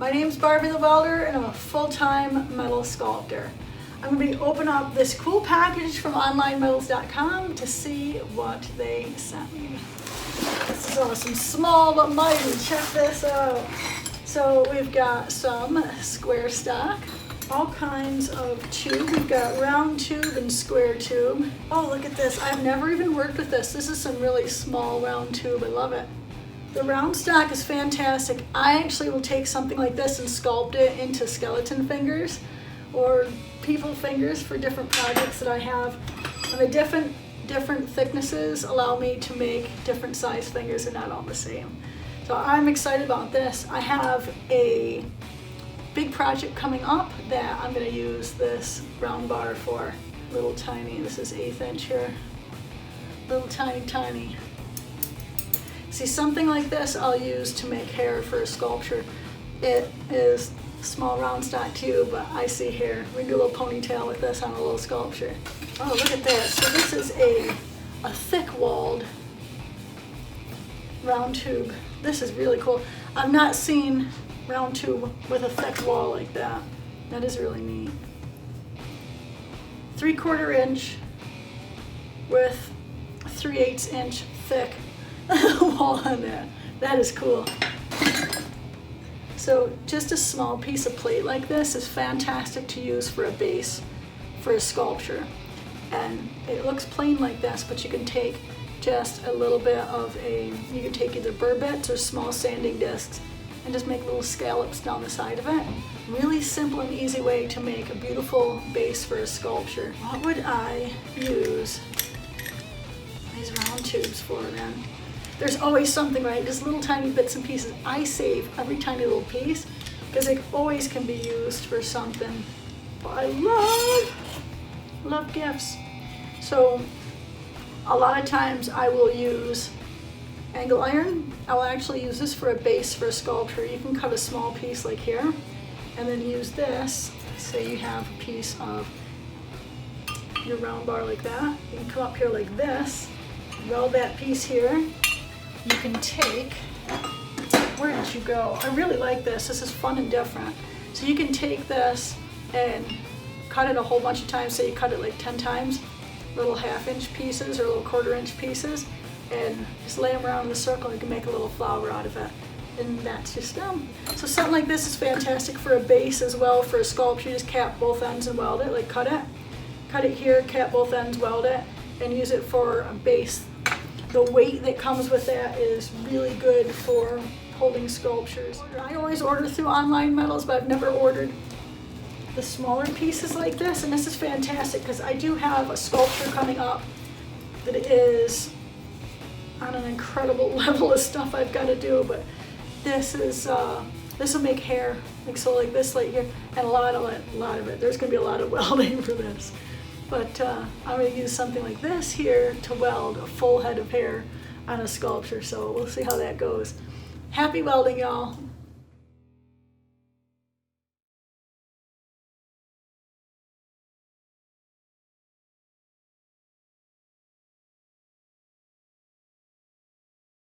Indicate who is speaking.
Speaker 1: My name's Barbie the Welder and I'm a full-time metal sculptor. I'm going to be opening up this cool package from OnlineMetals.com to see what they sent me. This is awesome. Small but mighty. Check this out. So we've got some square stock, all kinds of tube. We've got round tube and square tube. Oh, look at this. I've never even worked with this. This is some really small round tube. I love it. The round stock is fantastic. I actually will take something like this and sculpt it into skeleton fingers or people fingers for different projects that I have. And the different thicknesses allow me to make different size fingers. They're not all the same. So I'm excited about this. I have a big project coming up that I'm going to use this round bar for. Little tiny, this is 1/8 inch here. Little tiny. See, something like this I'll use to make hair for a sculpture. It is small round stock too, but I see hair. We can do a little ponytail with this on a little sculpture. Oh, look at this. So this is a thick-walled round tube. This is really cool. I've not seen round tube with a thick wall like that. That is really neat. 3/4 inch with 3/8 inch thick wall on there. That is cool. So just a small piece of plate like this is fantastic to use for a base for a sculpture. And it looks plain like this, but you can take just a little bit of you can take either burr bits or small sanding discs and just make little scallops down the side of it. Really simple and easy way to make a beautiful base for a sculpture. What would I use these round tubes for then? There's always something, right? Just little tiny bits and pieces. I save every tiny little piece because it always can be used for something. I love gifts. So a lot of times I will use angle iron. I'll actually use this for a base for a sculpture. You can cut a small piece like here and then use this. Say you have a piece of your round bar like that. You can come up here like this, weld that piece here. You can take, where did you go? I really like this. This is fun and different. So you can take this and cut it a whole bunch of times. Say you cut it like 10 times, little 1/2 inch pieces or little 1/4 inch pieces, and just lay them around in a circle. You can make a little flower out of it. And that's just them. So something like this is fantastic for a base as well, for a sculpture. You just cap both ends and weld it, like cut it here, cap both ends, weld it, and use it for a base. The weight that comes with that is really good for holding sculptures. I always order through Online Metals, but I've never ordered the smaller pieces like this, and this is fantastic because I do have a sculpture coming up that is on an incredible level of stuff I've got to do, but this will make hair, like so, like this right here, and a lot of it. There's going to be a lot of welding for this. But I'm going to use something like this here to weld a full head of hair on a sculpture, so we'll see how that goes. Happy welding, y'all.